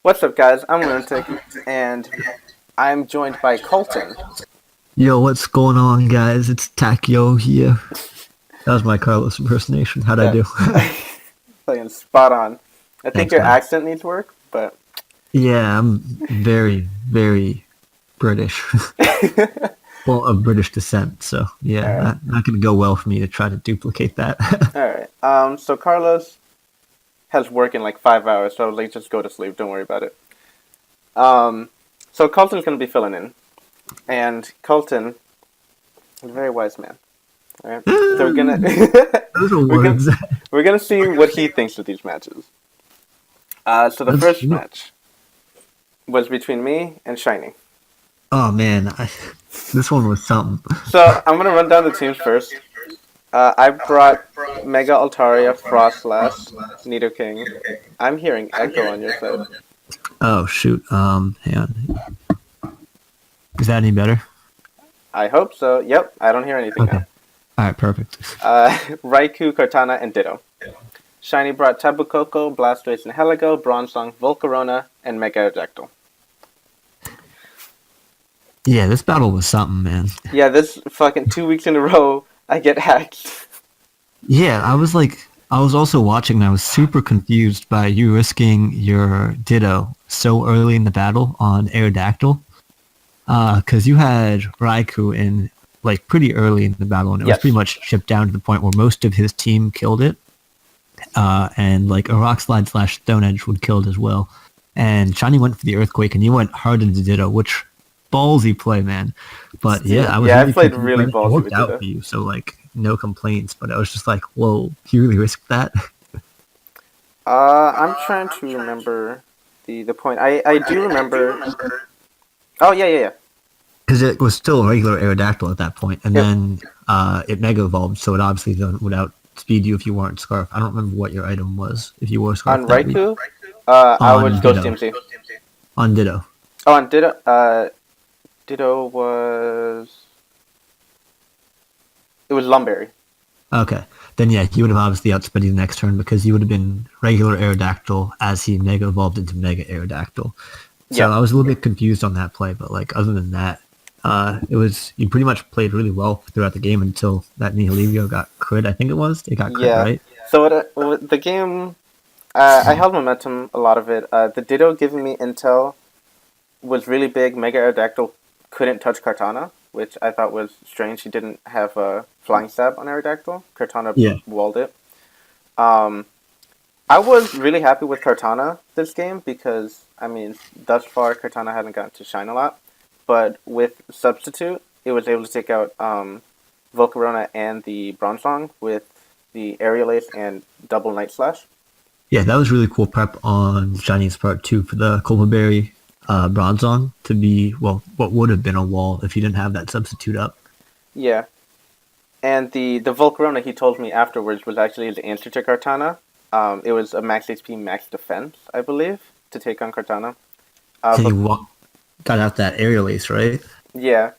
What's up, guys? I'm Lunatic, and I'm joined by Colton. Yo, what's going on, guys? It's Takio here. That was my Carlos impersonation. How'd I Yeah, do? playing spot on. I think Thanks, your man. accent needs work, but Yeah, I'm very, very British. Well, of British descent, so all yeah, right, not gonna go well for me to try to duplicate that. all right. So Carlos has work in like 5 hours, so like just go to sleep. Don't worry about it. Um, so Colton's gonna be filling in, and Colton is a very wise man. All right, so we're gonna Those are we're gonna words. we're gonna see what he thinks of these matches. So the Let's first do it. match was between me and Shiny. Oh man, this one was something. So I'm gonna run down the teams first. I brought Mega Altaria, Frostlass, Nidoking. I'm hearing Echo on your side. Oh shoot. Hang on. Is that any better? I hope so. Yep, I don't hear anything Okay. now. All right. Perfect. Raikou, Cortana, and Ditto. Shiny brought Tabu Koko, Blastoise, and Heligo, Bronzong, Volcarona, and Mega Ejectile. Yeah, this battle was something, man. Yeah, this fucking 2 weeks in a row, I get hacked. Yeah, I was also watching and I was super confused by you risking your Ditto so early in the battle on Aerodactyl. Because you had Raikou in, like, pretty early in the battle and it was pretty Yes. much chipped down to the point where most of his team killed it. And, like, a Rock Slide slash Stone Edge would kill it as well. And Shiny went for the Earthquake and you went hard into Ditto, which ballsy play, man. But yeah, I was Yeah, I really played confused by really that. It ballsy worked with out Ditto. for you, so, like, no complaints. But I was just like, whoa, you really risked that? I'm trying to remember the point. I do remember. Oh yeah. Because it was still a regular Aerodactyl at that point, and It, then it Mega Evolved, so it obviously would outspeed you if you weren't Scarf. I don't remember what your item was if you were Scarf on that week. Raikou, I was On Ghost Ditto. DMC. On Ditto. Oh, on Ditto, Ditto was it was Lumberry. Okay. Then yeah, he would have obviously outsped you the next turn because you would have been regular Aerodactyl as he Mega Evolved into Mega Aerodactyl. Yeah, So I was a little bit confused on that play, but like other than that, it was you pretty much played really well throughout the game until that Nihilivio got crit. I think it was. It got crit, yeah. right? So the game, I held momentum a lot of it. The Ditto giving me intel was really big. Mega Aerodactyl couldn't touch Kartana, which I thought was strange. He didn't have a flying stab on Aerodactyl. Kartana Yeah. walled it. Um, I was really happy with Kartana this game because, I mean, thus far Kartana hadn't gotten to shine a lot. But with Substitute, it was able to take out Volcarona and the Bronzong with the Aerial Ace and double Night Slash. Yeah, that was really cool prep on Chinese part two for the Coltonberry Bronzong to be, well, what would have been a wall if you didn't have that substitute up. Yeah. And the Volcarona, he told me afterwards, was actually his answer to Kartana. It was a max HP, max defense, I believe, to take on Kartana. And But got out that aerial ace, right? yeah,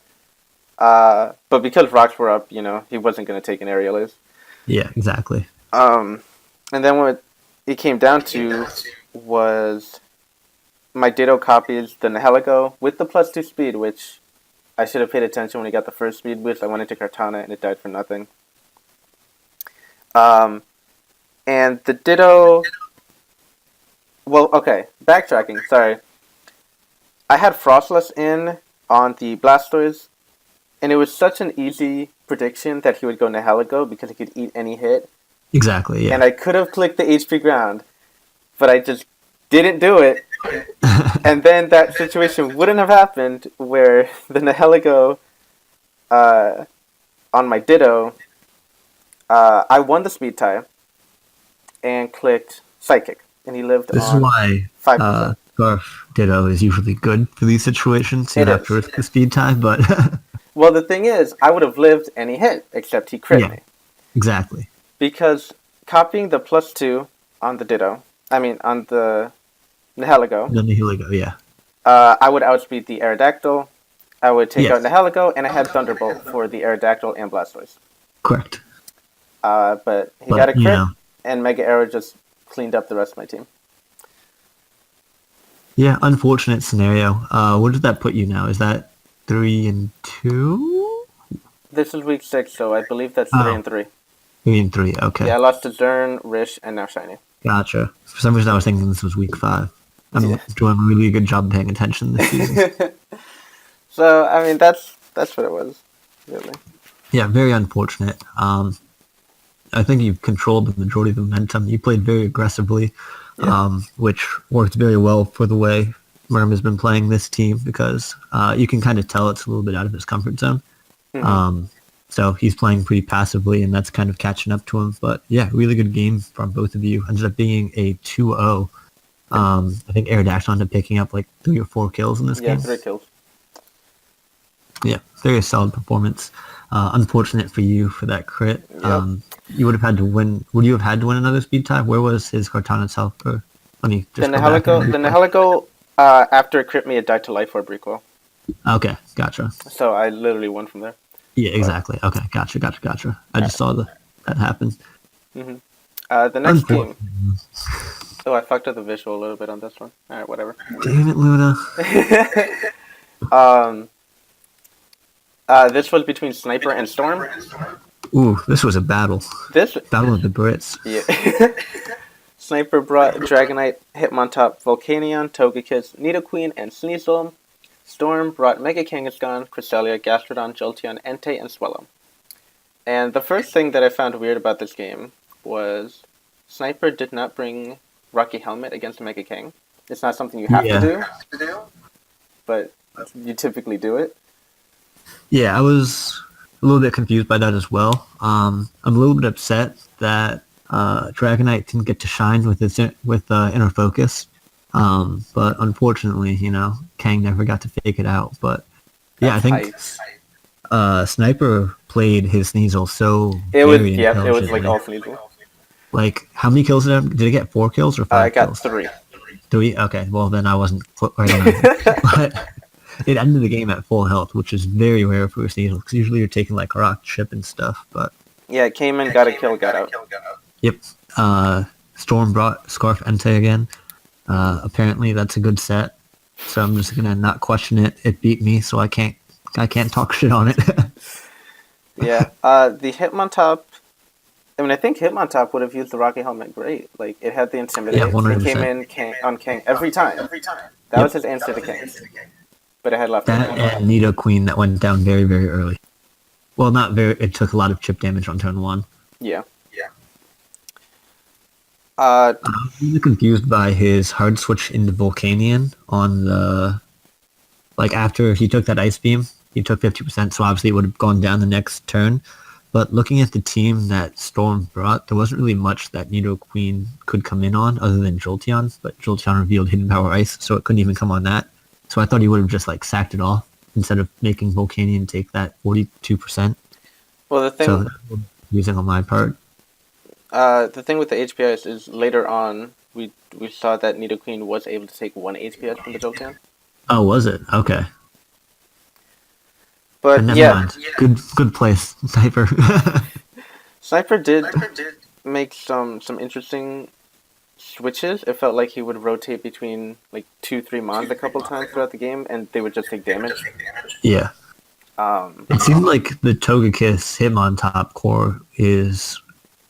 but because rocks were up, he wasn't going to take an Aerial Ace. Yeah, exactly. Um, and then what it came down to was my Ditto copies the Nihilego with the +2 speed, which I should have paid attention when he got the first speed boost. I went into Kartana and it died for nothing. Um, and the Ditto. Well, okay, backtracking. Sorry, I had Frostless in on the Blastoise, and it was such an easy prediction that he would go Nihilego because he could eat any hit. Exactly, And yeah. I could have clicked the HP ground, but I just didn't do it. And then that situation wouldn't have happened where the Nihilego on my Ditto, I won the speed tie and clicked Psychic, and he lived This is on why 5%. Scarf Ditto is usually good for these situations. You It don't have to is. risk the speed time, but Well, the thing is, I would have lived any hit, except he crit yeah, me. exactly. Because copying the +2 on the Ditto, I mean, on the Nihilego, Then here we go, yeah. I would outspeed the Aerodactyl. I would take out Yes, Nihilego, and I had Thunderbolt for the Aerodactyl and Blastoise. correct. But he got a But, you crit, know, and Mega Arrow just cleaned up the rest of my team. Yeah, unfortunate scenario. Where did that put you now? Is that 3-2? This is week 6, so I believe that's 3 Oh, and 3. 3-3. Okay, Yeah, I lost to Zern, Rish, and now Shiny. gotcha. For some reason, I was thinking this was week 5. Yeah. I'm doing a really good job paying attention this season. So I mean, that's what it was, really. Yeah, very unfortunate. I think you controlled the majority of the momentum. You played very aggressively, Yeah. which worked very well for the way Worm has been playing this team because you can kind of tell it's a little bit out of his comfort zone. Hmm. Um, so he's playing pretty passively, and that's kind of catching up to him. But yeah, really good game from both of you. Ended up being a 2-0. Yep. I think Aerodactyl ended up picking up like 3 or 4 kills in this Yeah, game. 3 kills. Yeah, very solid performance. Unfortunate for you for that crit. Yep. You would have had to win. Would you have had to win another speed tie? Where was his Cortana's health? Or let me The just go back and Nihilico, after it crit me, it died to life orb recoil. Okay, gotcha. So I literally won from there. Yeah, But exactly. Okay, gotcha. I just saw that happen. hmm the next game. Unfortunate. Oh, I fucked up the visual a little bit on this one. All right, whatever. Damn it, Luna. um, this was between Sniper and Storm. Ooh, this was a battle. This, Battle of the Brits. yeah. Sniper brought Dragonite, Hitmontop, Volcanion, Togekiss, Nidoqueen, and Sneasel. Storm brought Mega Kangaskhan, Cresselia, Gastrodon, Jolteon, Entei, and Swellow. And the first thing that I found weird about this game was Sniper did not bring Rocky Helmet against Mega Kang. It's not something you have to do, but you typically do it. Yeah, I was a little bit confused by that as well. I'm a little bit upset that Dragonite didn't get to shine with Inner Focus. But unfortunately, Kang never got to fake it out. But yeah, I That's think Sniper played his Sneasel so it was, very yeah, it was like intelligently. all Sneasel. Like, how many kills did it get? 4 kills or I 5 got kills? 3. 3? Okay, well then I wasn't right on that. But it ended the game at full health, which is very rare for a Sneasel, because usually you're taking like rock chip and stuff. But Yeah, it came in, got a kill, got out. yep, Storm brought Scarf Entei again. Apparently that's a good set, so I'm just gonna not question it. It beat me, so I can't talk shit on it. Yeah, the Hitmontop. I mean, I think Hitmontop would have used the Rocky Helmet great. Like, it had the Intimidate. Yeah, It 100%. came in on King every time. That Yep. was his answer to King. But it had left. That and Nidoqueen that went down very, very early. Well, not very. It took a lot of chip damage on turn 1. Yeah. I'm really confused by his hard switch into Volcanion on the... Like, after he took that Ice Beam, he took 50%, so obviously it would have gone down the next turn. But looking at the team that Storm brought, there wasn't really much that Nidoqueen could come in on other than Jolteon, but Jolteon revealed Hidden Power Ice, so it couldn't even come on that. So I thought he would have just, like, sacked it off instead of making Volcanion take that 42%. Well, the thing. So that was using on my part. The thing with the HPS is later on we saw that Nidoqueen was able to take 1 HPS from the Jolteon. Oh, was it? Okay. But Never yeah, mind. Good place, Sniper. Sniper did make some interesting switches. It felt like he would rotate between like 2-3 mons a couple times throughout the game, and they would just take damage. Yeah. It seemed like the Togekiss Hitmontop core is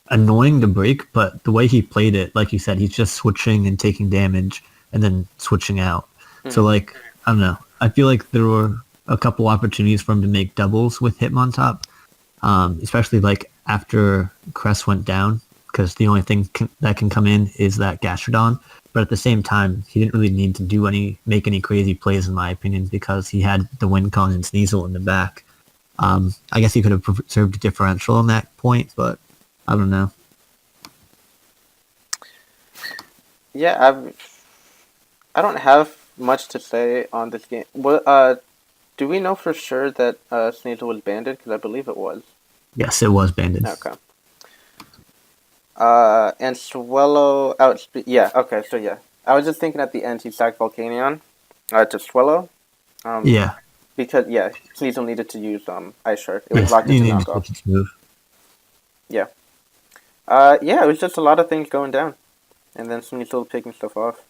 annoying to break, but the way he played it, like you said, he's just switching and taking damage and then switching out. So, like, I don't know. I feel like there were a couple opportunities for him to make doubles with Hitmontop, especially, like, after Crest went down, because the only thing that can come in is that Gastrodon. But at the same time, he didn't really need to make any crazy plays, in my opinion, because he had the Wincon and Sneasel in the back. I guess he could have preserved a differential on that point, but I don't know. Yeah, I don't have much to say on this game. Well, do we know for sure that Sneasel was banded? Because I believe it was. Yes, it was banded. Okay. And Swallow outspeed. Yeah. Okay. So yeah, I was just thinking at the end he sacked Volcanion, to Swallow. Yeah. Because yeah, Sneasel needed to use Ice Shard. It was locked into knockoff. Move. Yeah. Yeah, it was just a lot of things going down, and then Sneasel picking stuff off.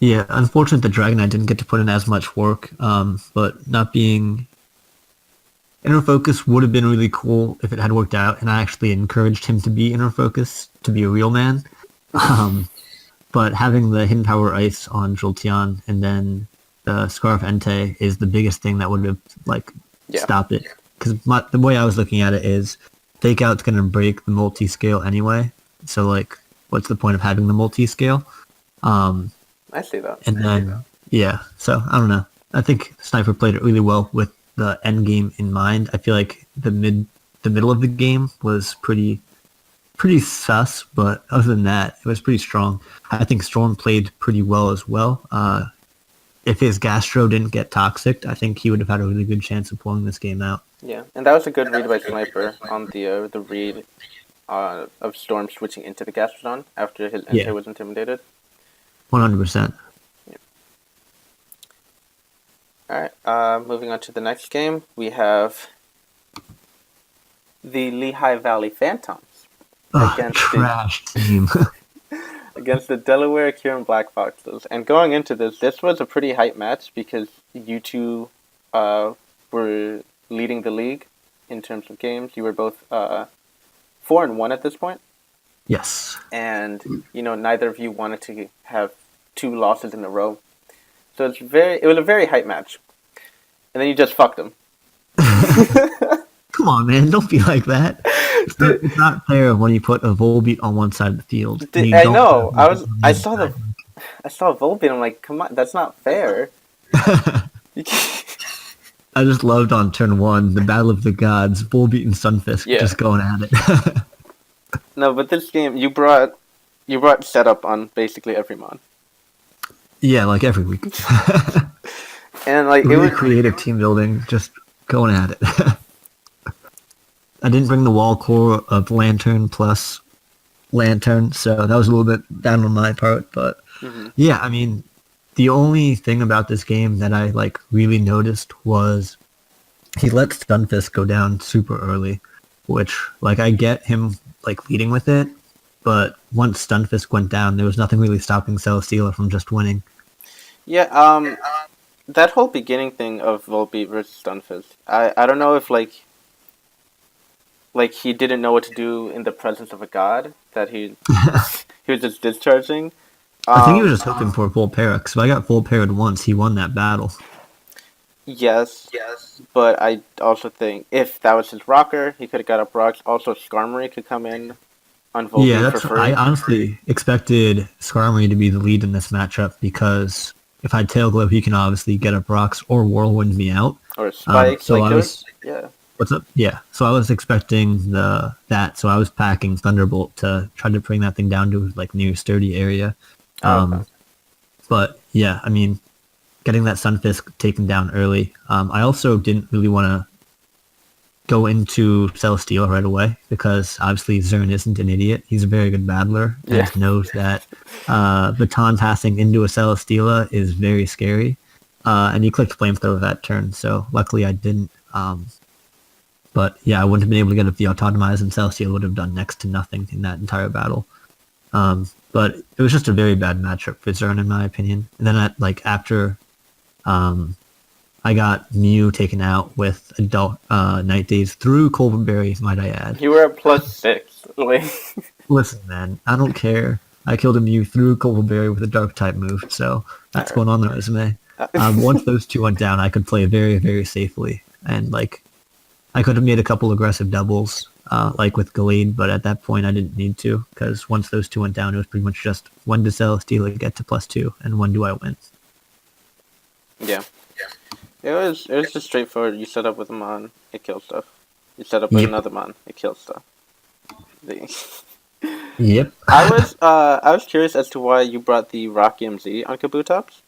Yeah, unfortunate the Dragonite didn't get to put in as much work, but not being inner focus would have been really cool if it had worked out, and I actually encouraged him to be inner focus, to be a real man. Um, but having the hidden power ice on Jolteon and then the Scarf Entei is the biggest thing that would have like Yeah. stopped it. Because the way I was looking at it is, Fake Out's gonna break the multi scale anyway. So like, what's the point of having the multi scale? Um, I see that. and then yeah, so I don't know. I think Sniper played it really well with the end game in mind. I feel like the middle of the game was pretty sus, but other than that, it was pretty strong. I think Storm played pretty well as well. If his Gastro didn't get toxic, I think he would have had a really good chance of pulling this game out. Yeah, and that was a good read by Sniper on the read of Storm switching into the Gastrodon after his Entei Yeah. was intimidated. 100%. Alright, moving on to the next game, we have the Lehigh Valley Phantoms Ugh, trash team. against the Delaware Huron Black Foxes. And going into this was a pretty hype match because you two were leading the league in terms of games. You were both 4-1 at this point. Yes. And neither of you wanted to have 2 losses in a row, so it was a very hype match, and then you just fucked them. Come on, man! Don't be like that. It's not fair when you put a Volbeat on one side of the field. I know. I saw Volbeat. I'm like, come on, that's not fair. I just loved on turn 1 the Battle of the Gods, Volbeat and Sunfisk just going at it. No, but this game you brought setup on basically every mon. Yeah, like every week. And like really it was creative team building, just going at it. I didn't bring the wall core of Lantern plus Lantern, so that was a little bit down on my part. But yeah, I mean, the only thing about this game that I like really noticed was he let Stunfisk go down super early, which like I get him like leading with it, but once Stunfisk went down, there was nothing really stopping Celesteela from just winning. Yeah, that whole beginning thing of Volbeat versus Stunfisk, I don't know if like he didn't know what to do in the presence of a god, that he was just discharging. I think he was just hoping for Volpera, because if I got Volpera once, he won that battle. Yes, but I also think if that was his rocker, he could have got up rocks. Also, Skarmory could come in on Volbeat for free. I honestly expected Skarmory to be the lead in this matchup, because if I Tail Glow, he can obviously get up rocks or Whirlwind me out. Or Spike. So I was... Yeah. What's up? Yeah, so I was expecting that, so I was packing Thunderbolt to try to bring that thing down to like near sturdy area. Okay. But yeah, I mean, getting that Sunfisk taken down early. I also didn't really want to go into Celesteela right away because obviously Zern isn't an idiot. He's a very good battler and knows that baton passing into a Celesteela is very scary. And he clicked Flamethrower that turn, so luckily I didn't. But yeah, I wouldn't have been able to get up the Autotomize, and Celesteela would have done next to nothing in that entire battle. But it was just a very bad matchup for Zern, in my opinion. And then after I got Mew taken out with Adult Night Days through Coltonberry, might I add. You were at +6. Listen, man, I don't care. I killed a Mew through Coltonberry with a Dark type move, so that's going on the resume. Once those two went down, I could play very, very safely. And I could have made a couple aggressive doubles, with Gallade, but at that point I didn't need to, because once those two went down, it was pretty much just when does Celesteela get to +2, and when do I win? Yeah. It was just straightforward. You set up with a mon, it kills stuff. You set up with another mon, it kills stuff. Yep. I was curious as to why you brought the Rocky MZ on Kabutops.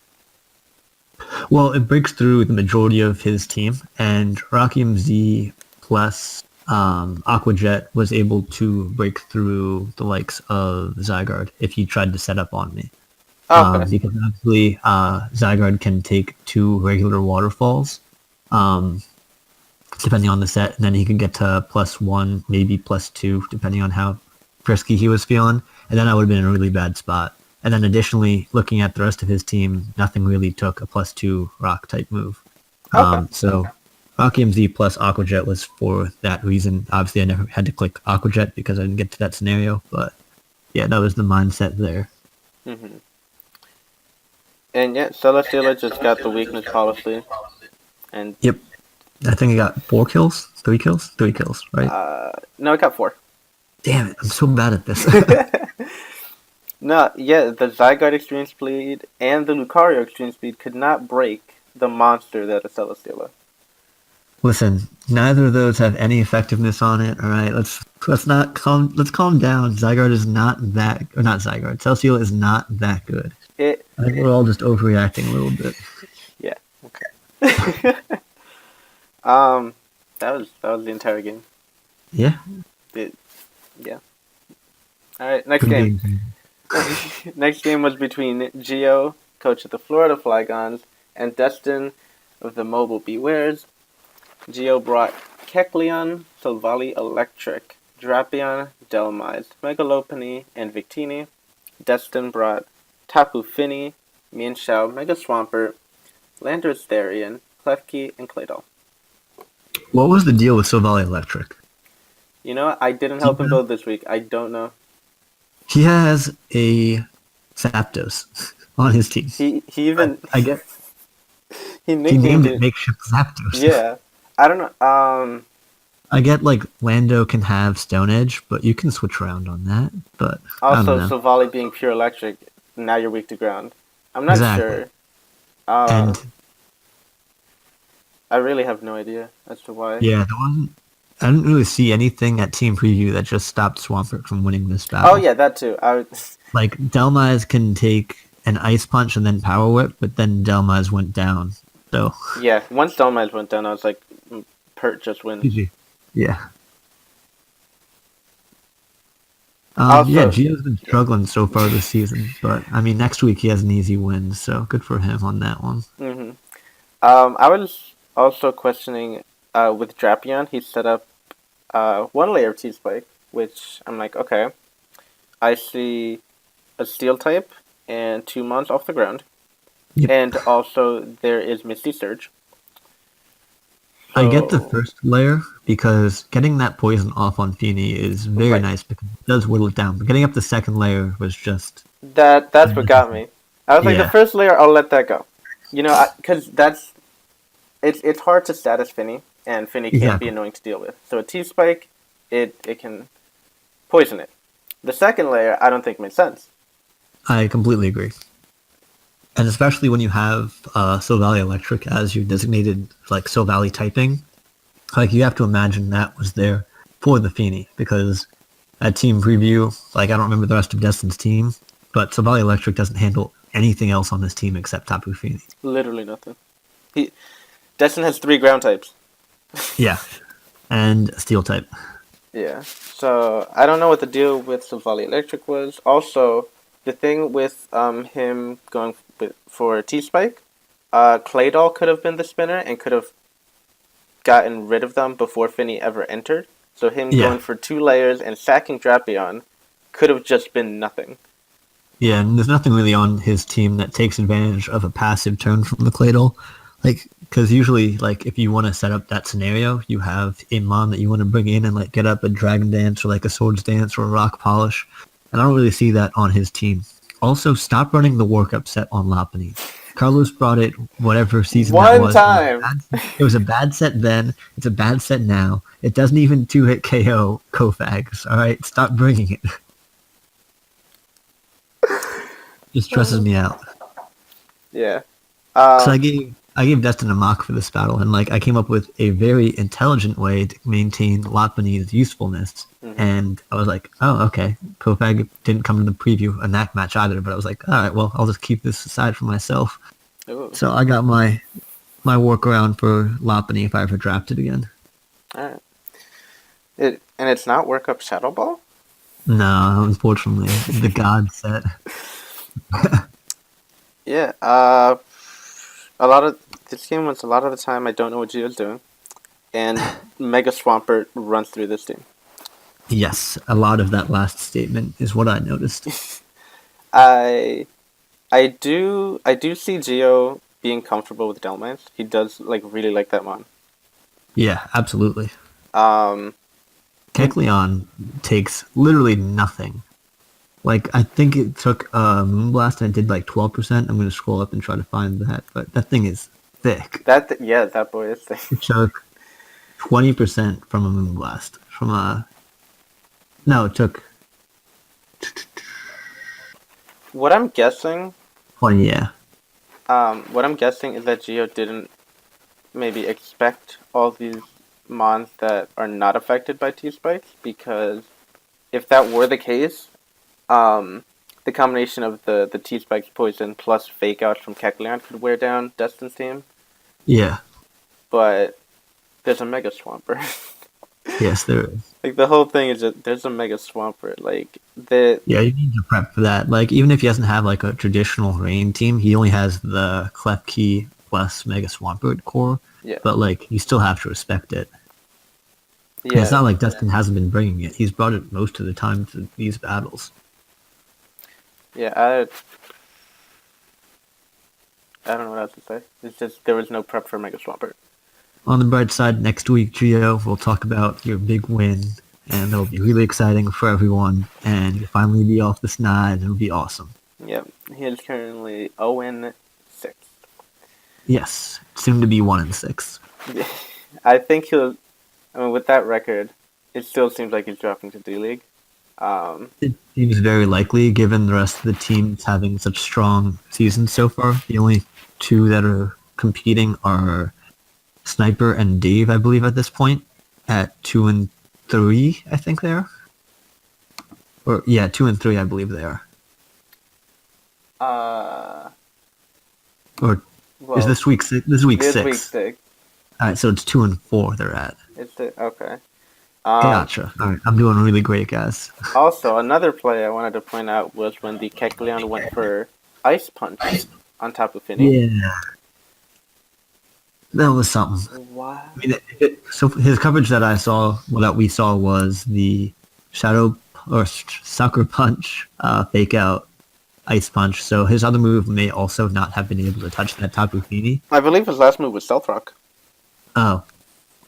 Well, it breaks through the majority of his team, and Rocky MZ plus Aqua Jet was able to break through the likes of Zygarde if he tried to set up on me. Okay. Because obviously Zygarde can take 2 regular waterfalls, depending on the set, and then he can get to +1, maybe +2, depending on how frisky he was feeling, and then I would have been in a really bad spot. And then additionally, looking at the rest of his team, nothing really took a +2 rock type move. Okay. So Rock EMZ plus Aquajet was for that reason. Obviously, I never had to click Aquajet because I didn't get to that scenario, but yeah, that was the mindset there. hmm And yeah, Celesteela just got the weakness policy, and Yep. I think I got 4 kills, 3 kills, 3 kills, right? no, it got 4. Damn it, I'm so bad at this. No, yeah, the Zygarde Extreme Speed and the Lucario Extreme Speed could not break the monster that is Celesteela. Listen, neither of those have any effectiveness on it. All right, let's calm down. Zygarde is not that, or not Zygarde. Celesteela is not that good. It, I think we're all just overreacting a little bit. yeah, okay. um, that was the entire game. Yeah. It, yeah. All right, next Good game. game. Next game was between Gio, coach of the Florida Flygons, and Destin of the Mobile Bewares. Gio brought Kecleon, Silvally Electric, Drapion, Delmise, Megalopony, and Victini. Destin brought Tapu Fini, Mienshao, Mega Swampert, Landorus Therian, Klefki, and Claydol. What was the deal with Silvally Electric? You know what? I didn't help him build this week. I don't know. He has a Zapdos on his team. He even I get he he nicknamed named it it. makeshift Zapdos. Yeah, I don't know. I get like Lando can have Stone Edge, but you can switch around on that. But I don't Also, know. Silvally being pure electric, now you're weak to ground. I'm not Exactly. sure. Uh, And I really have no idea as to why. yeah, I didn't really see anything at Team Preview that just stopped Swampert from winning this Oh battle. yeah, that too. Like Delmise can take an Ice Punch and then Power Whip, but then Delmise went down. So Yeah, once Dolmite went down, I was like, Pert just wins. GG. Yeah. Also, yeah, Gio's been struggling so far this season, but I mean, next week he has an easy win, so good for him on that one. hmm I was also questioning with Drapion, he set up one layer of T-Spike, which I'm like, okay. I see a Steel type and 2 months off the ground. Yep. And also there is Misty Surge. I get the So- first layer because getting that poison off on Feeny is very Right. nice because it does whittle it down. But getting up the second layer was just That's what got me. I was like, Yeah. the first layer, I'll let that go. You know, because it's hard to status Finny, and Finny can't Exactly. be annoying to deal with. So a T-Spike, it can poison it. The second layer, I don't think made sense. I completely agree. And especially when you have Silvally Electric as your designated like Silvally typing, like you have to imagine that was there for the Feeny because at team preview, like I don't remember the rest of Destin's team, but Silvally Electric doesn't handle anything else on this team except Tapu Fini. Literally nothing. Destin has 3 ground types. Yeah, and a Steel type. Yeah. So I don't know what the deal with Silvally Electric was. Also, the thing with him going for T-Spike, Claydol could have been the spinner and could have gotten rid of them before Finny ever entered. So him Yeah. going for 2 layers and sacking Drapion could have just been nothing. Yeah, and there's nothing really on his team that takes advantage of a passive turn from the Claydol. Like, because usually, like, if you want to set up that scenario, you have a mon that you want to bring in and, like, get up a Dragon Dance or, like, a Swords Dance or a Rock Polish. And I don't really see that on his team. Also, stop running the Work Up set on Lopunny. Carlos brought it whatever season that One was. time! It was a bad set then. It's a bad set now. It doesn't even 2-hit KO Kofags. All right? Stop bringing it. Just stresses me out. Yeah. So I gave Destin a mock for this battle, and like I came up with a very intelligent way to maintain Lopunny's usefulness. Mhm. And I was like, oh, okay. Kofag didn't come to the preview in that match either, but I was like, all right, well, I'll just keep this aside for myself. Ooh. So I got my workaround for Lopunny if I ever draft it again. Alright. And it's not Work Up Shadow Ball? No, unfortunately, the God set. Yeah. This game was a lot of the time I don't know what Gio's doing. And Mega Swampert runs through this team. Yes, a lot of that last statement is what I noticed. I I do see Geo being comfortable with Delmans. He does like really like that mon. Yeah, absolutely. Um, and Kecleon takes literally nothing. Like I think it took Moonblast and it did like 12%. I'm gonna scroll up and try to find that, but that thing is thick. yeah, that boy is thing. It took 20% from a Moonblast. From a no, it took What I'm guessing, 20. Yeah, what I'm guessing is that Geo didn't maybe expect all these mons that are not affected by T spikes because if that were the case, um, the combination of the T spikes poison plus fake outs from Kecleon could wear down Destin's team. yeah, But there's a Mega Swampert. yes, there is. Like the whole thing is that there's a Mega Swampert. Like the Yeah, you need to prep for that. Like even if he doesn't have like a traditional rain team, he only has the Klefki plus Mega Swampert core. yeah But like you still have to respect it. And it's yeah not like Dustin hasn't been bringing it. He's brought it most of the time to these battles. yeah. I don't know what else to say. It's just there was no prep for Mega Swampert. On the bright side, next week, Gio, we'll talk about your big win, and it'll be really exciting for everyone. And you'll finally be off the snide, and it'll be awesome. Yep, he is currently 0-6. Yes, soon to be 1-6. I think he'll. I mean, with that record, it still seems like he's dropping to D League. Um, It seems very likely, given the rest of the teams having such strong seasons so far. The only two that are competing are Sniper and Dave, I believe, at this point, at 2-3. I think they are. Or yeah, 2-3. I believe they are. uh, Or is well, this week six? This is week this week 6. 6. All right, so it's 2-4. They're at. It's the okay. Gotcha. All right, I'm doing really great, guys. Also, another play I wanted to point out was when the Kecleon went for Ice Punch on top of Finny. Yeah, that was something. Wow. I mean, so his coverage that I saw, well, that we saw was the Shadow or Sucker Punch, fake out, Ice Punch. So his other move may also not have been able to touch that Tapu Fini. I believe his last move was Stealth Rock. Oh,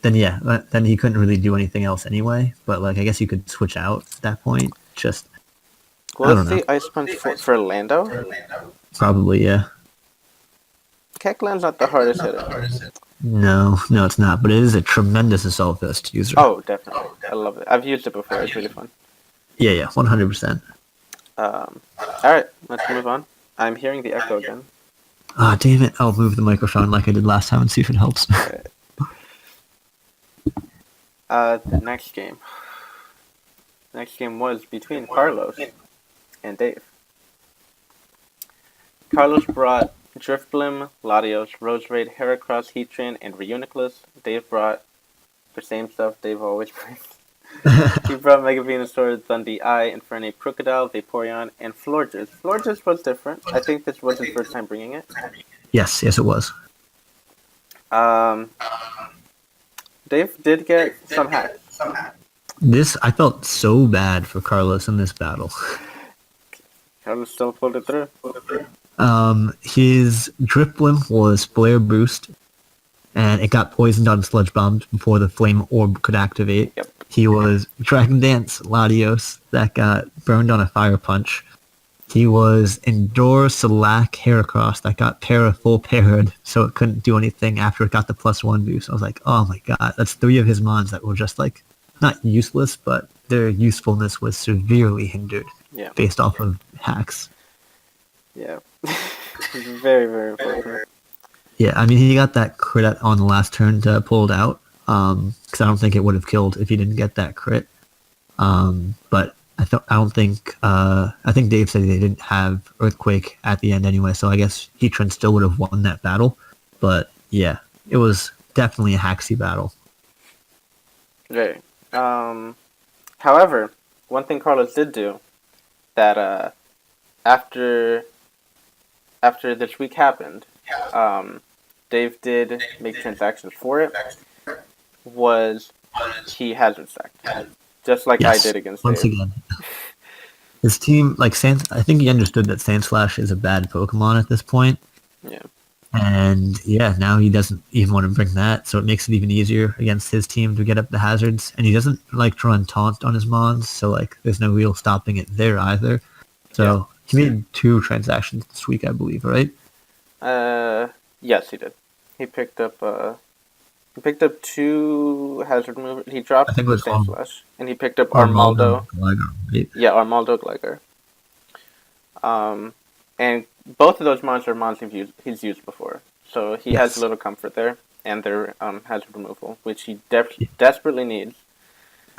then yeah, then he couldn't really do anything else anyway. But like, I guess you could switch out at that point. Just I Was don't know. the Ice Punch for Lando? Probably yeah. Kecleon's not the hardest hitter. No, it's not. But it is a tremendous assault vest user. Oh, definitely. I love it. I've used it before. It's really fun. Yeah, 100%. Alright, let's move on. I'm hearing the echo again. Ah, damn it! I'll move the microphone like I did last time and see if it helps. The next game. Next game was between Carlos and Dave. Carlos brought Driftblim, Latios, Roserade, Heracross, Heatran, and Reuniclus. Dave brought the same stuff Dave always brings. He brought Mega Venusaur, Dundee Eye, Infernape, Crocodile, Vaporeon, and Florges. Florges was different. I think this was his first time bringing it. Yes, it was. Dave did get some hacks. This I felt so bad for Carlos in this battle. Carlos still pulled it through. His Drifblim was Flare Boost, and it got poisoned on Sludge Bombed before the Flame Orb could activate. Yep. He was Dragon Dance Latios that got burned on a Fire Punch. He was Endure Slack Heracross that got full parried, so it couldn't do anything after it got the +1 boost. I was like, oh my god, that's 3 of his mons that were just like, not useless, but their usefulness was severely hindered based off of hacks. Yeah. Very, very important. Yeah, I mean, he got that crit on the last turn to pull it out, because I don't think it would have killed if he didn't get that crit. But I think Dave said they didn't have Earthquake at the end anyway, so I guess Heatran still would have won that battle. But yeah, it was definitely a hacksy battle. Very. However, one thing Carlos did do that after this week happened, Dave did make transactions for it, was he hazard stacked. Just like Yes, I did against once Dave. again. his team, like I think he understood that Sandslash is a bad Pokemon at this point. Yeah. And yeah, now he doesn't even want to bring that, so it makes it even easier against his team to get up the hazards. And he doesn't like to run taunt on his mons, so like there's no real stopping it there either. So he made 2 transactions this week, I believe, right? Yes, he did. He picked up 2 hazard movers. He dropped I think it was Sandslash, and he picked up Armaldo. Right? Yeah, Armaldo Gligar. And both of those mons are mons he's used before, so he has a little comfort there, and their hazard removal, which he desperately needs.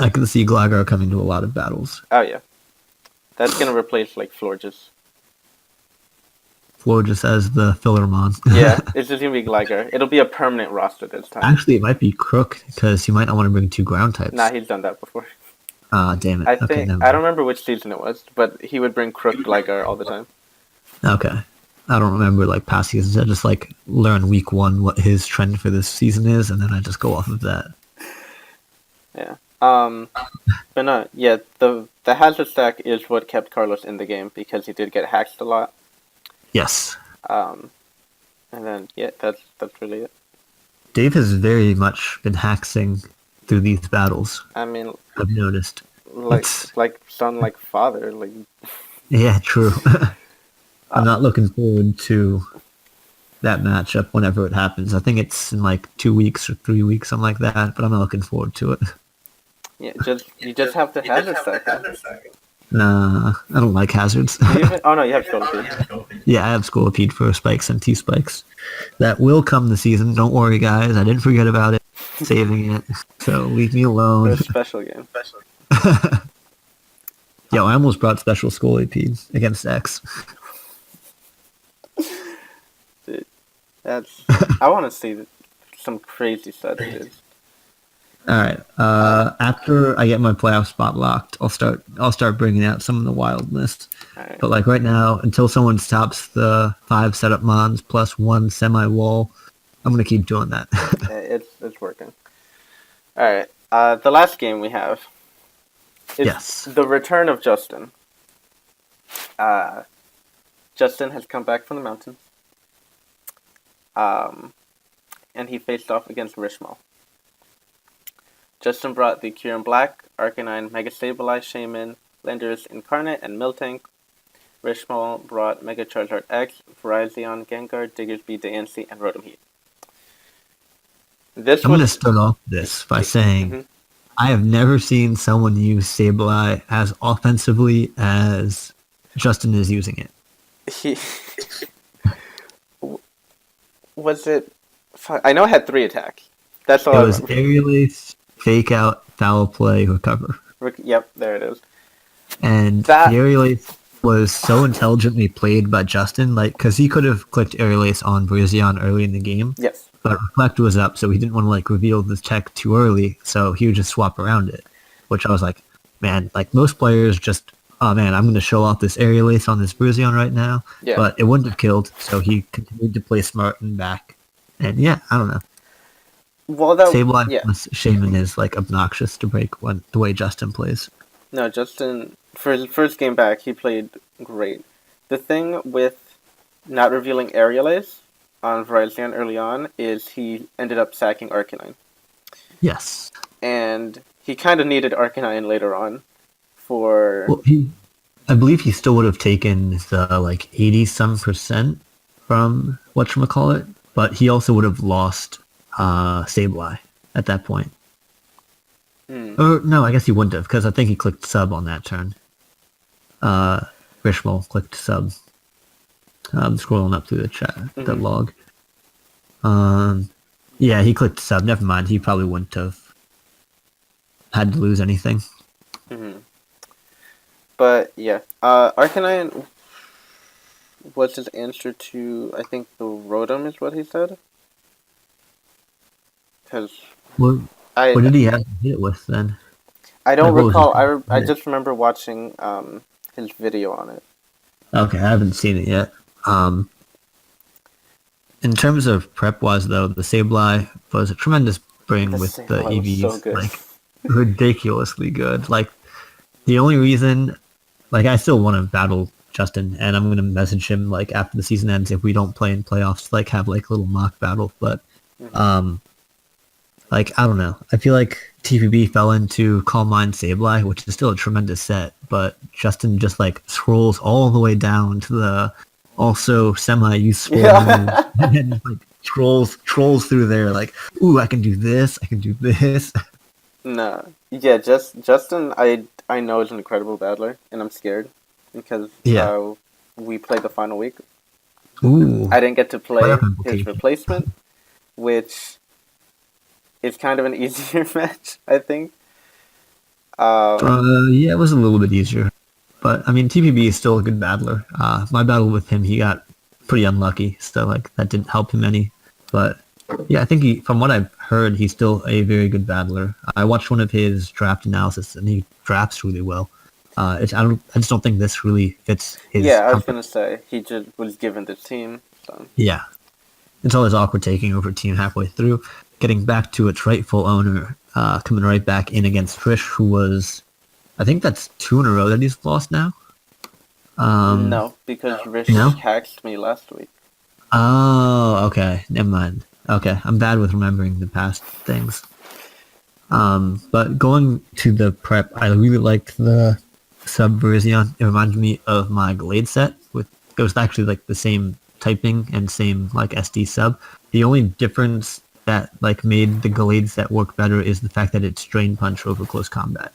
I can see Gligar coming to a lot of battles. Oh yeah, that's gonna replace like Florges. Florges as the filler mon. Yeah, it's just gonna be Gligar. It'll be a permanent roster this time. Actually, it might be Crook because he might not want to bring 2 ground types. Nah, he's done that before. Damn it. I don't remember which season it was, but he would bring Crook Gligar all the time. Okay. I don't remember like past seasons. I just like learn week 1 what his trend for this season is, and then I just go off of that. Yeah. But no, yeah, the hazard stack is what kept Carlos in the game because he did get hacked a lot. Yes. And then yeah, that's really it. Dave has very much been haxing through these battles. I mean, I've noticed. like son, like father, like. Yeah, true. I'm not looking forward to that matchup whenever it happens. I think it's in like 2 weeks or 3 weeks, something like that. But I'm not looking forward to it. Yeah, you just have to hazard stack. Nah, I don't like hazards. Oh no, you have Scolipede. Yeah, I have Scolipede for spikes and T-spikes. That will come this season. Don't worry, guys. I didn't forget about it. Saving it. So leave me alone. It's a special game. Yeah, I almost brought special Scolipede against X. Dude, I want to see some crazy stuff, dude. All right. After I get my playoff spot locked, I'll start bringing out some of the wild lists. Right. But like right now, until someone stops the 5 setup mons plus 1 semi wall, I'm gonna keep doing that. Yeah, it's working. All right. The last game we have is the return of Justin. Justin has come back from the mountains. And he faced off against Rishmal. Justin brought the Kyurem Black, Arcanine, Mega Sableye, Shaman, Landorus Incarnate, and Miltank. Rishmal brought Mega Charizard X, Virizion, Gengar, Diggersby, Diancie, and Rotom Heat. I'm going to start off this by saying I have never seen someone use Sableye as offensively as Justin is using it. Was it... I know it had 3 attacks. That's all it was Aerial Ace, Fake Out, Foul Play, Recover. Yep, there it is. And the Aerial Ace was so intelligently played by Justin, like, because he could have clicked Aerial Ace on Virizion early in the game. Yes. But Reflect was up, so he didn't want to like reveal the tech too early, so he would just swap around it. Which I was like, man, like most players just, oh man, I'm going to show off this Aerial Ace on this Virizion right now. Yeah. But it wouldn't have killed, so he continued to play smart and back. And yeah, I don't know. Well, Sableye plus Shaman is like obnoxious to break the way Justin plays. No, Justin, for his first game back, he played great. The thing with not revealing Aerial Ace on Virizion early on is he ended up sacking Arcanine. Yes. And he kind of needed Arcanine later on for... Well, I believe he still would have taken the like 80-some% from whatchamacallit, but he also would have lost Sableye at that point. Or no, I guess he wouldn't have, because I think he clicked sub on that turn. Grishmal clicked sub. I'm scrolling up through the chat, the log. Yeah, he clicked sub. Never mind, he probably wouldn't have had to lose anything. But yeah, Arcanine was his answer to, I think, the Rotom is what he said. Because what did he have to hit it with then? I don't recall. I just remember watching his video on it. Okay, I haven't seen it yet. In terms of prep wise though, the Sableye was a tremendous bring with the EVs, so like ridiculously good. Like the only reason Like, I still want to battle Justin, and I'm going to message him, like, after the season ends if we don't play in playoffs, like, have, like, a little mock battle. But, Hmm. um, like, I don't know. I feel like TPB fell into Calm Mind Sableye, which is still a tremendous set, but Justin just, like, scrolls all the way down to the also semi-useful moves, Yeah. and then, like, trolls through there, like, ooh, I can do this, I can do this. No. Yeah, just Justin, I know is an incredible battler, and I'm scared because Yeah. we played the final week. Ooh. I didn't get to Playoff play his implication. replacement, which is kind of an easier match, I think. Um, Yeah, it was a little bit easier. But, I mean, TPB is still a good battler. My battle with him, he got pretty unlucky, so, like, that didn't help him any. But, yeah, I think from what I've heard, he's still a very good battler. I watched one of his draft analysis, and he drafts really well. I just don't think this really fits his yeah, I was comfort. gonna say he just was given the team, so Yeah. It's always awkward taking over a team halfway through, getting back to its rightful owner, coming right back in against Trish, who was, I think that's 2 in a row that he's lost now. no, because Rish No? hacked me last week. Oh, okay. Never mind. Okay, I'm bad with remembering the past things. But going to the prep, I really liked the Subversion. It reminded me of my Glade set. It was actually like the same typing and same like SD sub. The only difference that like made the Glade set work better is the fact that it's Drain Punch over close combat.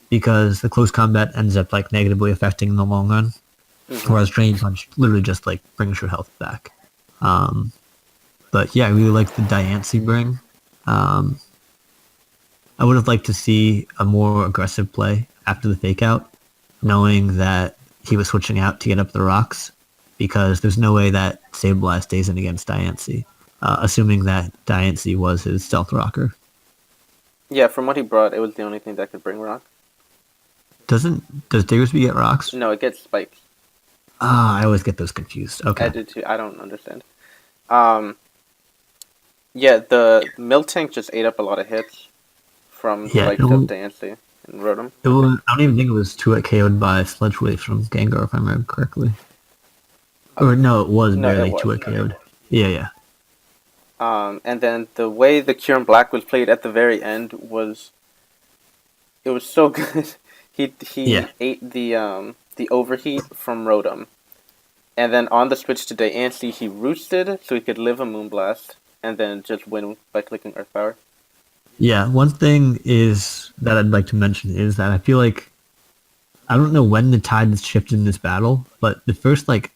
Because the close combat ends up like negatively affecting in the long run, Hmm. whereas Drain Punch literally just like brings your health back. Um, but yeah, I really like the Diancie bring. Um, I would have liked to see a more aggressive play after the fake out, knowing that he was switching out to get up the rocks, because there's no way that Sableye stays in against Diancie, assuming that Diancie was his stealth rocker. Yeah, from what he brought, it was the only thing that could bring rock. Does Diggersby get rocks? No, it gets spikes. Ah, I always get those confused. I Okay. did too. I don't understand. Um, yeah, the Milk Tank just ate up a lot of hits from the Yeah, likes of Dancy and Rotom. I don't even think it was 2 KO'd by Sludge Wave from Gengar, if I remember correctly. Or no, it was No, it barely was. 2 KO'd. Yeah, yeah. And then the way the Cure in Black was played at the very end was it was so good. He Yeah. ate the overheat from Rotom, and then on the switch to Diancie, he roosted so he could live a Moonblast, and then just win by clicking Earth Power. Yeah, one thing is that I'd like to mention is that I feel like I don't know when the tide has shifted in this battle, but the first like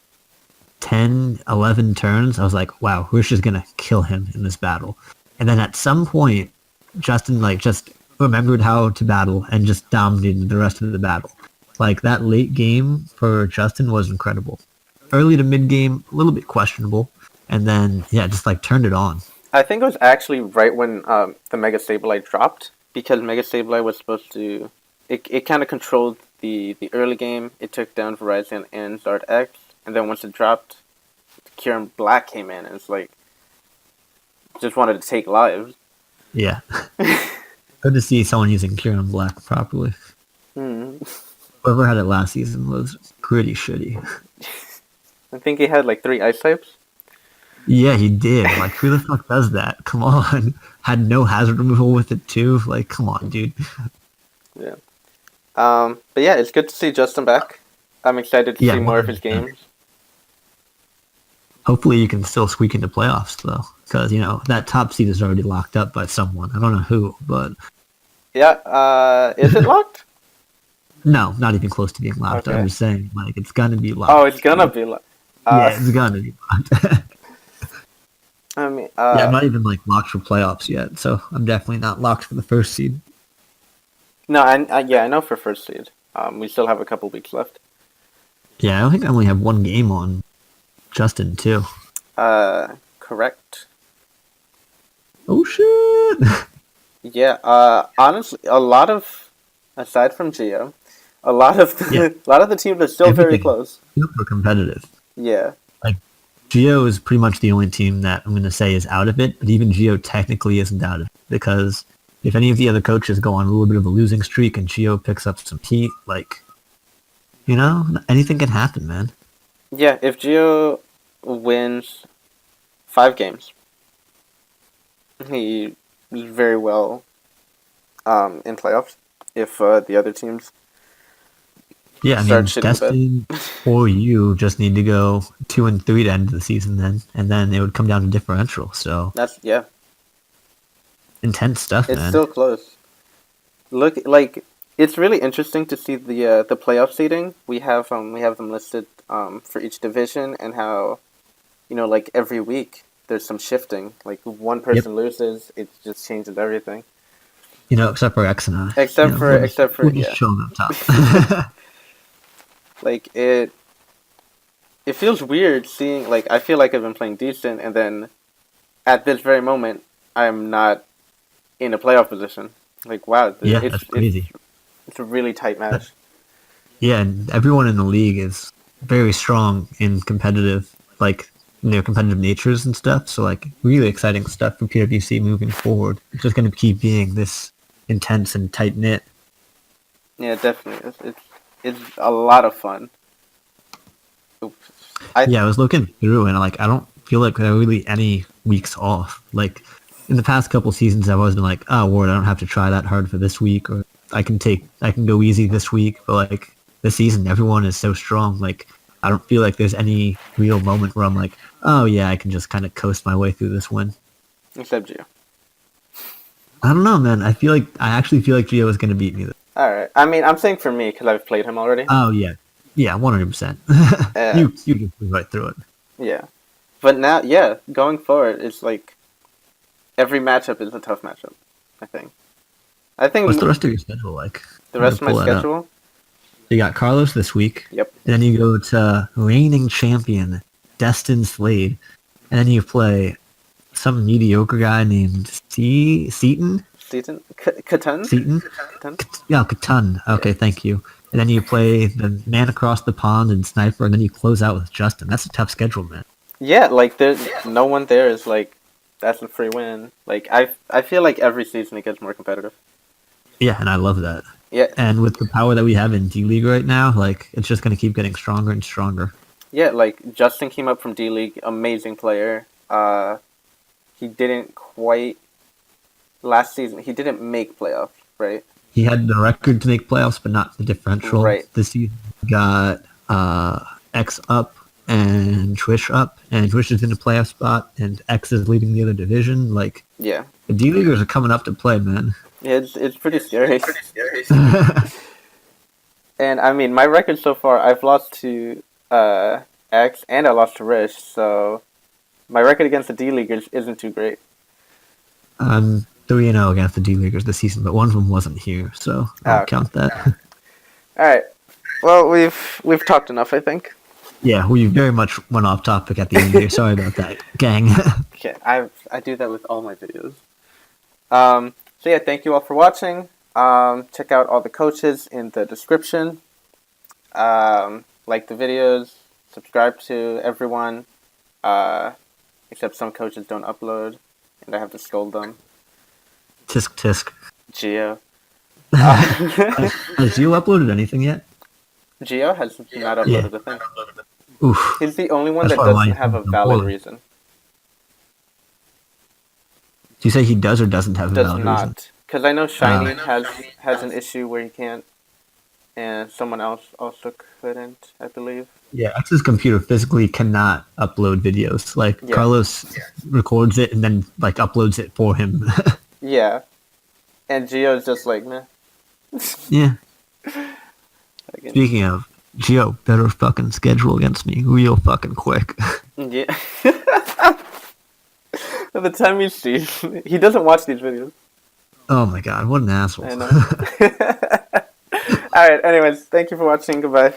10, 11 turns, I was like, wow, Rish is gonna kill him in this battle. And then at some point, Justin like just remembered how to battle and just dominated the rest of the battle. Like that late game for Justin was incredible. Early to mid game, a little bit questionable, and then yeah, just like turned it on. I think it was actually right when the Mega Sableye dropped, because Mega Sableye was supposed to. It kind of controlled the early game. It took down Verizon and Zard X, and then once it dropped, Kieran Black came in, and it's like just wanted to take lives. Yeah. Good to see someone using Kieran Black properly. Hmm. Whoever had it last season was pretty shitty. I think he had like 3 ice types. Yeah, he did. Like, who the fuck does that? Come on. Had no hazard removal with it, too. Like, come on, dude. Yeah. But yeah, it's good to see Justin back. I'm excited to Yeah, see more of his 100%. games. Hopefully you can still squeak into playoffs, though. Because, that top seed is already locked up by someone. I don't know who, but Yeah. Is it locked? no, not even close to being locked. Okay. I'm just saying, like, it's gonna be Oh, locked. it's gonna be locked. Yeah, it's gonna be locked. I mean, Yeah, I'm not even, like, locked for playoffs yet, so I'm definitely not locked for the first seed. no, yeah, I know for first seed. We still have a couple weeks left. Yeah, I don't think I only have one game on Justin, too. Correct. Oh, shit! Yeah. Honestly, a lot of aside from Geo, a lot of Yeah. a lot of the teams are still very Everything close. super competitive. Yeah. Like, Geo is pretty much the only team that I'm going to say is out of it, but even Geo technically isn't out of it, because if any of the other coaches go on a little bit of a losing streak and Geo picks up some heat, like, You know, anything can happen, man. Yeah, if Gio wins 5 games, he is very well in playoffs. If the other teams Yeah, I start mean, shitting the bed. Destin or you just need to go 2-3 to end the season, then, and then it would come down to differential. So Yeah, intense stuff, it's man. still close. Look, like it's really interesting to see the playoff seeding. We have them listed for each division and how like every week there's some shifting. Like one Yep. person loses, it just changes everything. You know, except for X and I. You Except know, for except for we'll just yeah, show them up top. like it feels weird seeing like I feel like I've been playing decent and then at this very moment I'm not in a playoff position. Like wow, Yeah, that's crazy. it's a really tight match. Yeah, and everyone in the league is very strong in competitive, like competitive natures and stuff. So like really exciting stuff for PWC moving forward. It's just going to keep being this intense and tight knit. Yeah, definitely. It's a lot of fun. Oops. I Yeah, I was looking through and like I don't feel like there are really any weeks off. Like in the past couple seasons, I've always been like, oh, Ward, I don't have to try that hard for this week, or I can go easy this week. But like this season, everyone is so strong. Like I don't feel like there's any real moment where I'm like, oh yeah, I can just kind of coast my way through this win. except you. I don't know, man. I actually feel like Gio is going to beat me. All right. I mean, I'm saying for me because I've played him already. Oh yeah, yeah, 100%. Uh, You just move right through it. yeah. But now, yeah, going forward, it's like every matchup is a tough matchup. I think. I What's the think rest of your schedule like? the I'm gonna rest of my pull that up. schedule. You got Carlos this week, Yep. and then you go to reigning champion Destin Slade, and then you play some mediocre guy named Seaton. Season. Catan. Seaton? Catan. Yeah, Catan. Okay, Yeah. thank you. And then you play the man across the pond and Sniper, and then you close out with Justin. That's a tough schedule, man. Yeah, like there's no one there is like that's a free win. Like I feel like every season it gets more competitive. Yeah, and I love that. Yeah, And with the power that we have in D League right now, like it's just gonna keep getting stronger and stronger. yeah. Like Justin came up from D League, amazing player. He didn't quite last season. He didn't make playoffs, right? He had the record to make playoffs, but not the differential. Right. This season he got X up and Twish up, and Twish is in the playoff spot, and X is leading the other division. Like Yeah. the D Leaguers are coming up to play, man. Yeah, it's pretty scary. And I mean, my record so far, I've lost to X and I lost to Rish, so my record against the D Leaguers isn't too great. 3-0 against the D Leaguers this season, but one of them wasn't here, so I'll Okay. count that. All right. Well, we've talked enough, I think. Yeah, we very much went off topic at the end here. Sorry about that, gang. Okay, I do that with all my videos. So yeah, thank you all for watching. Check out all the coaches in the description. Like the videos, subscribe to everyone. Except some coaches don't upload, and I have to scold them. Tisk tisk. Gio. Has you uploaded anything yet? Gio has not Yeah. uploaded a thing. Oof. He's the only one That's that probably why doesn't he's have a been so valid poorly. reason. Do you say he does or doesn't have a Does valid reason? not. Because I know Shiny has an issue where he can't, and someone else also couldn't, I believe. Yeah, X's computer physically cannot upload videos. Like Yeah. Carlos records it and then like uploads it for him. Yeah. And Gio's just like, meh. Yeah. Like, Speaking of, Gio better fucking schedule against me real fucking quick. yeah. By the time he sees, he doesn't watch these videos. Oh my god, what an asshole. I know. Alright, anyways, thank you for watching. Goodbye.